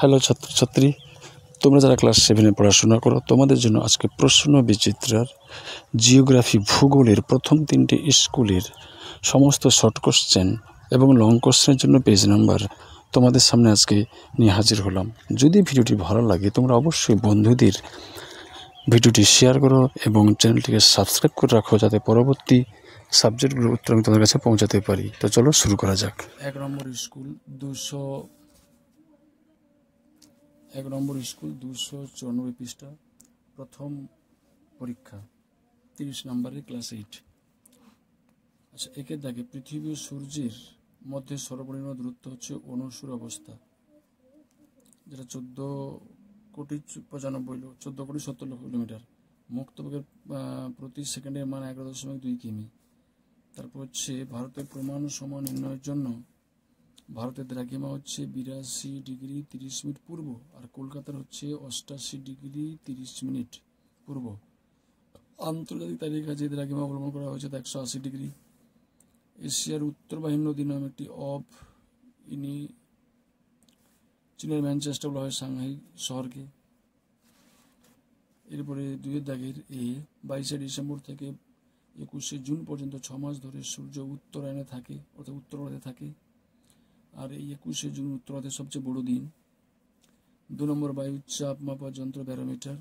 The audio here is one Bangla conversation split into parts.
হ্যালো ছাত্রছাত্রী, তোমরা যারা ক্লাস 7-এ পড়াশোনা করো, তোমাদের জন্য আজকে প্রশ্ন বিচিত্রার জিওগ্রাফি ভূগোলের প্রথম 3টে স্কুলের সমস্ত শর্ট কোশ্চেন এবং লং কোশ্চেনের জন্য পেজ নাম্বার তোমাদের সামনে আজকে নিয়ে হাজির হলাম। যদি ভিডিওটি ভালো লাগে তোমরা অবশ্যই বন্ধুদের ভিডিওটি শেয়ার করো এবং চ্যানেলটিকে সাবস্ক্রাইব করে রাখো, যাতে পরবর্তী সাবজেক্টগুলোর উত্তর আমি তোমাদের কাছে পৌঁছাতে পারি। তো চলো শুরু করা যাক। 1 নম্বর স্কুল 294 পৃষ্ঠা, প্রথম পরীক্ষা 30 নম্বরের ক্লাস 8। আচ্ছা, একে দেখে পৃথিবী ও সূর্যের মধ্যে সর্বনিম্ন দূরত্ব হচ্ছে অনুসুর অবস্থা, যেটা 14,95,70,00,000 কিলোমিটার। মুক্ত বেগের প্রতি সেকেন্ডের মান 11.2 কিমি। তারপর হচ্ছে ভারতের প্রমাণ সময় নির্ণয়ের জন্য ভারতের দ্রাঘিমা হচ্ছে 82 ডিগ্রি 30 মিনিট পূর্ব, আর কলকাতার হচ্ছে 88 ডিগ্রি 30 মিনিট পূর্ব। আন্তর্জাতিক তালিকা যে দ্রাঘিমা অবলম্বন করা হয়েছে 180 ডিগ্রি। এশিয়ার উত্তর বাহিনী নদীর নাম একটি অব ইনি চীনের ম্যানচেস্টার বলা হয় সাংহাই শহরকে। এরপরে 2 দাগের 22 ডিসেম্বর থেকে 21 জুন পর্যন্ত 6 মাস ধরে সূর্য উত্তরায়ণে থাকে, অর্থাৎ উত্তরার্ধে থাকে, আর এই 21 জুন উত্তরার্ধের সবচেয়ে বড় দিন। 2 নম্বর বায়ুর চাপ মাপার যন্ত্র ব্যারোমিটার।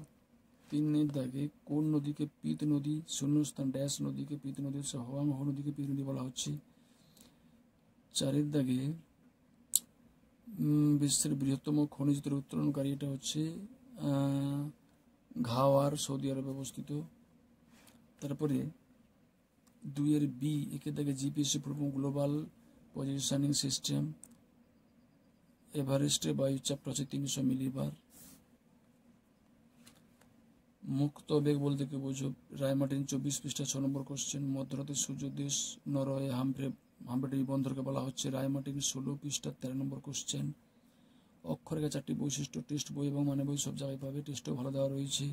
3 দাগে কোন নদীকে পিত নদী শূন্যস্থান ড্যাশ নদীকে পিত নদী হচ্ছে হোয়াংহো নদীকে পিত নদী বলা হচ্ছে। 4 দাগে বিশ্বের বৃহত্তম খনিজ তেল উত্তোলনকারী, এটা হচ্ছে ঘাওয়ার, সৌদি আরবে অবস্থিত। তারপরে 2 বি, একে দেখে জিপিএসি প্রথম গ্লোবাল পজিশনিং সিস্টেম। এভারেস্টে বায়ুচাপটা হচ্ছে 300 মিলিবার। মুক্ত বেগ বলতে কি বোঝো? রায়মার্টিন 24 পৃষ্ঠা 6 নম্বর কোশ্চেন। মধ্যরাতে সূর্যদেশ নরওয়ে হামফ্রে বন্দরকে বলা হচ্ছে। রায়মার্টিন 16 পৃষ্ঠা 13 নম্বর কোশ্চেন। অক্ষরেখা 4টি বৈশিষ্ট্য টেস্ট বই এবং মানে বই সব জায়গায় পাবে, টেস্টও ভালো দেওয়া রয়েছে।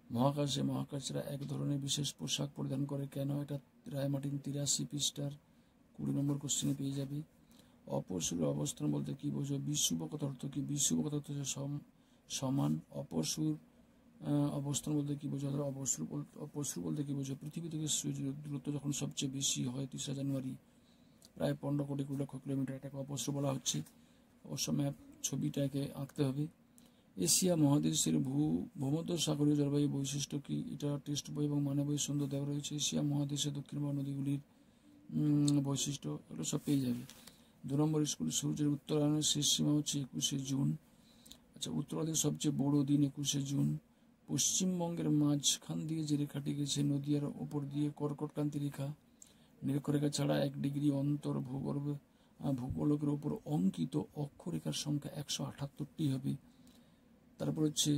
মহাকাশীরা এক ধরনের বিশেষ পোশাক পরিধান করে কেন? এটা রায়মার্টিন 83 পৃষ্ঠার 20 নম্বর কোশ্চেনে পেয়ে যাবে। অপসূর অবস্থান বলতে কি বোঝো? বিষুবকতার অর্থ কি? বিষুবকতার অর্থ হচ্ছে সমান। অপসূর অবস্থান বলতে কি বোঝো? অপসূর বলতে কি বোঝো? পৃথিবী থেকে সূর্যের দূরত্ব যখন সবচেয়ে বেশি হয় 3 জানুয়ারি, প্রায় 15 কোটি 20 লক্ষ কিলোমিটার, এটাকে অপসূর বলা হচ্ছে। অবশ্য ম্যাপ ছবিটাকে আঁকতে হবে। এশিয়া মহাদেশের ভূমধ্যসাগরীয় জলবায়ু বৈশিষ্ট্য কি? এটা টেস্ট বই এবং মানে বই সুন্দর দেওয়া রয়েছে। এশিয়া মহাদেশের দক্ষিণবঙ্গ নদীগুলির বৈশিষ্ট্য, এগুলো সব পেয়ে যাবে। 2 নম্বর স্কুল সূর্যের উত্তরায়ণের শেষ সীমা হচ্ছে 21 জুন। আচ্ছা, উত্তরার্ধের সবচেয়ে বড় দিন 21 জুন। পশ্চিমবঙ্গের মাঝখান দিয়ে যে রেখাটি গেছে নদীয়ার ওপর দিয়ে কর্কটক্রান্তি রেখা। নিরক্ষরেখা ছাড়া 1 ডিগ্রি অন্তর ভূগোলকের ওপর অঙ্কিত অক্ষরেখার সংখ্যা 178টি হবে। তারপর হচ্ছে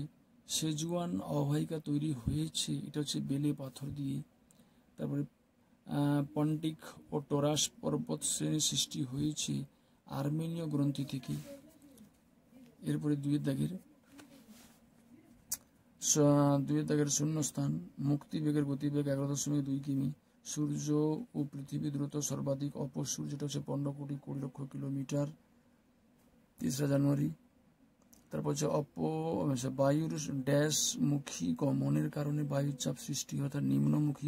সেজুয়ান অববাহিকা তৈরি হয়েছে, এটা হচ্ছে বেলে পাথর দিয়ে। তারপরে পন্টিক ও টোরাস পর্বত শ্রেণীর সৃষ্টি হয়েছে আর্মেনীয় গ্রন্থি থেকে। এরপরে 2 দাগের শূন্যস্থান। মুক্তিবেগের গতিবেগ 11.2 কিমি। সূর্য ও পৃথিবী দূরত্ব সর্বাধিক অপসূর, যেটা হচ্ছে 15 কোটি 20 লক্ষ কিলোমিটার, 3 জানুয়ারি। তারপর হচ্ছে বায়ুর ড্যাশ মুখী গমনের কারণে বায়ুর চাপ সৃষ্টি হয়, তার নিম্নমুখী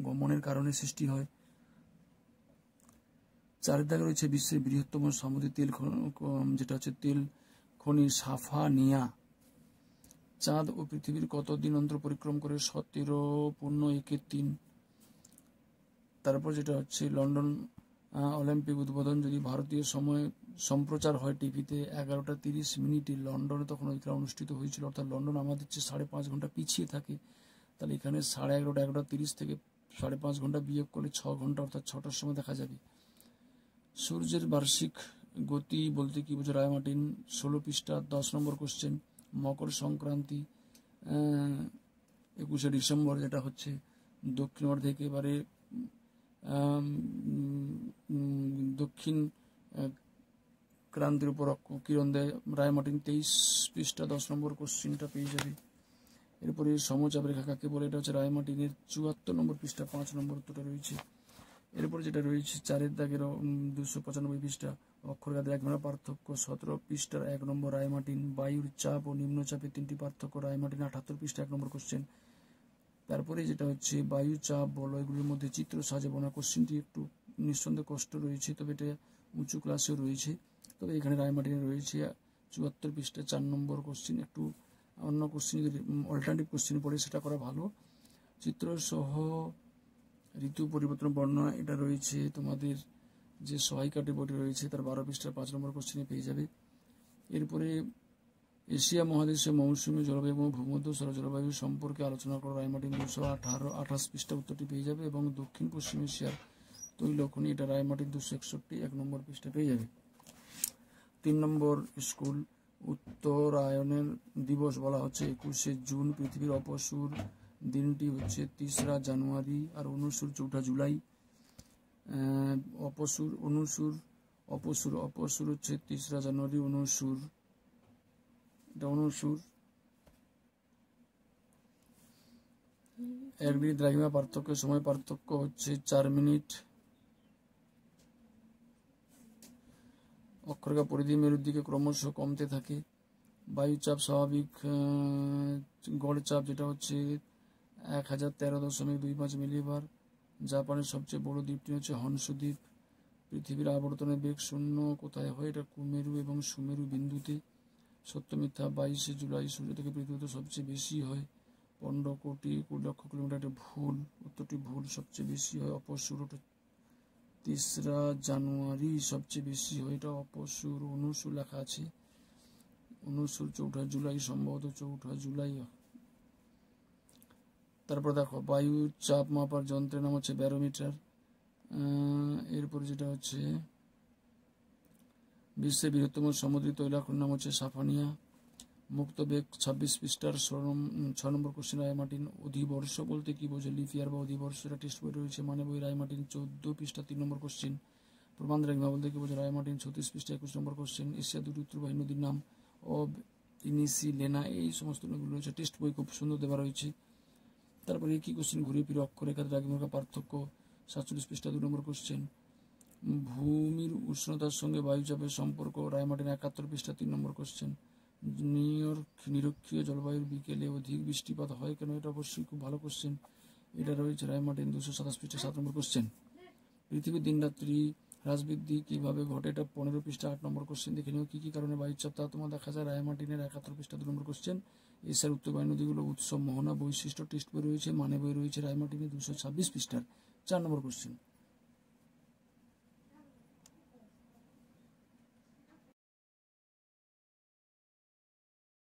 গমনের কারণে সৃষ্টি হয়। 4 দাগে রয়েছে বিশ্বের বৃহত্তম সামুদ্রিক তেল যেটা হচ্ছে তেল খনি সাফানিয়া। চাঁদ ও পৃথিবীর কত দিন অন্তর পরিক্রম করে? 17.1 তারপর যেটা হচ্ছে লন্ডন অলিম্পিক উদ্বোধন যদি ভারতীয় সময় সম্প্রচার হয় টিভিতে 11টা 30 মিনিটে, লন্ডনে তখন ওই খেলা অনুষ্ঠিত হয়েছিল, অর্থাৎ লন্ডন আমাদের চেয়ে 5.5 ঘন্টা পিছিয়ে থাকে। তাহলে এখানে 11:30 11:30 থেকে 5.5 ঘন্টা বিয়োগ করলে 6 ঘন্টা, অর্থাৎ 6টার সময় দেখা যাবে। সূর্যের বার্ষিক গতি বলতে কি বোঝো? রায়মার্টিন 16 পৃষ্ঠা 10 নম্বর কোশ্চেন। মকর সংক্রান্তি 21 ডিসেম্বর, যেটা হচ্ছে দক্ষিণ অর্ধে একেবারে দক্ষিণ ক্রান্তির উপর কিরণ দেয়। রায়মার্টিন 23 পৃষ্ঠা 10 নম্বর কোশ্চেনটা পেয়ে যাবে। এরপরে সমচাপ রেখা কাকে বলে? এটা হচ্ছে রায়মার্টিনের 74 নম্বর পৃষ্ঠা 5 নম্বর উত্তরটা রয়েছে। এরপরে যেটা রয়েছে 4 দাগের 295 পৃষ্ঠা অক্ষরঘাতের 1 নম্বর পার্থক্য 17 পৃষ্ঠার 1 নম্বর রায়মার্টিন। বায়ুর চাপ ও নিম্নচাপের 3টি পার্থক্য রায়মার্টিন 78 পৃষ্ঠা 1 নম্বর কোশ্চেন। তারপরে যেটা হচ্ছে বায়ু চাপ বলয়গুলির মধ্যে চিত্র সাজাবো না। কোশ্চেনটি একটু নিঃসন্দেহে কষ্ট রয়েছে, তবে এটা উঁচু ক্লাসেও রয়েছে। তবে এখানে রায়মার্টিনে রয়েছে 74 পৃষ্ঠা 4 নম্বর কোশ্চেন। একটু অন্য কোশ্চেন যদি অল্টারনেটিভ কোশ্চেন পড়ে সেটা করা ভালো। চিত্র সহ ঋতু পরিবর্তন বর্ণনা এটা রয়েছে তোমাদের যে সহায়িকাটি বইটি রয়েছে তার 12 পৃষ্ঠার 5 নম্বর কোশ্চেনে পেয়ে যাবে। এরপরে এশিয়া মহাদেশে মৌসুমী জলবায়ু এবং ভূমধ্যসাগর জলবায়ু সম্পর্কে আলোচনা করা রায়মার্টিন 228 পৃষ্ঠা উত্তরটি পেয়ে যাবে। এবং দক্ষিণ পশ্চিম এশিয়ার তৈলখনি এটা রায়মার্টিন 261 1 নম্বর পৃষ্ঠা পেয়ে যাবে। 3 নম্বর স্কুল উত্তরায়ণের দিবস বলা হচ্ছে 21শে জুন। পৃথিবীর অপসূর দিনটি হচ্ছে 3রা জানুয়ারি আর অনুসূর 4ঠা জুলাই। অপসূর অনুসূর অপসূর অপসূর হচ্ছে 3রা জানুয়ারি, অনুসূর এটা অনুসূর। 1 মিনিট দ্রাঘিমা পার্থক্য সময় পার্থক্য হচ্ছে 4 মিনিট। অক্ষরেখা পরিধি মেরুর দিকে ক্রমশ কমতে থাকে। বায়ুচাপ স্বাভাবিক গড় চাপ যেটা হচ্ছে 1013.25 মিলিবার। জাপানের সবচেয়ে বড় দ্বীপটি হচ্ছে হনসু দ্বীপ। পৃথিবীর আবর্তনের বেগ শূন্য কোথায় হয়? এটা কুমেরু এবং সুমেরু বিন্দুতে। সত্য মিথ্যা 22শে জুলাই সূর্য থেকে পৃথিবীতে সবচেয়ে বেশি হয় 15 কোটি 20 লক্ষ কিলোমিটার। এটা ভুল, উত্তরটি ভুল। সবচেয়ে বেশি হয় অপসূর 3রা জানুয়ারি সবচেয়ে বেশি হয়, এটা অপসূর। অনুসূর লেখা আছে, অনুসূর 4ঠা জুলাই, সম্ভবত 4ঠা জুলাই। তারপর দেখো বায়ু চাপ মাপার যন্ত্রের নাম হচ্ছে ব্যারোমিটার। এরপর যেটা হচ্ছে বিশ্বের বৃহত্তম সামুদ্রিক তৈলাখনির নাম হচ্ছে সাফানিয়া। মুক্ত বেগ 26 পৃষ্ঠার 6 নম্বর কোশ্চেন রায়মার্টিন। অধিবর্ষ বলতে কি বোঝে? লিপ ইয়ার বা অধিবর্ষ, এটা টেস্ট বই রয়েছে মানে বই রায়মার্টিন 14 পৃষ্ঠা 3 নম্বর কোশ্চেন। প্রমাণ দ্রাঘিমা বলতে কি বোঝে? রায়মার্টিন 36 পৃষ্ঠা 21 নম্বর কোশ্চেন। এশিয়া 2টি উত্তরবাহী নদীর নাম অব, ইনিসি, লেনা, এই সমস্ত নদীগুলো রয়েছে, টেস্ট বই খুব সুন্দর দেওয়া রয়েছে। তারপরে কি কোশ্চেন ঘুরে ফিরে অক্ষরেখা দ্রাঘিমার পার্থক্য 47 পৃষ্ঠা 2 নম্বর কোশ্চেন। ভূমির উষ্ণতার সঙ্গে বায়ুচাপের সম্পর্ক রায়মার্টিন 71 পৃষ্ঠা 3 নম্বর কোশ্চেন। নিরক্ষীয় জলবায়ুর বিকেলে অধিক বৃষ্টিপাত হয় কেন? এটা অবশ্যই খুব ভালো কোশ্চেন, এটা রয়েছে রায়মার্টিন 227 পৃষ্ঠা 7 নম্বর কোশ্চেন। পৃথিবীর দিনরাত্রি হ্রাস বৃদ্ধি কিভাবে ঘটে? এটা 15 পৃষ্ঠা 8 নম্বর কোশ্চেন। দেখে নিও কি কি কারণে বায়ুচাপ তা তোমার দেখা যায় রায়মার্টিনের 71 পৃষ্ঠা 2 নম্বর কোশ্চেন। এশিয়ার উত্তরবাহী নদীগুলো উৎস, মোহনা, বৈশিষ্ট্য টেস্ট বই রয়েছে, মানে বই রয়েছে রায়মার্টিনের 226 পৃষ্ঠার 4 নম্বর কোশ্চেন।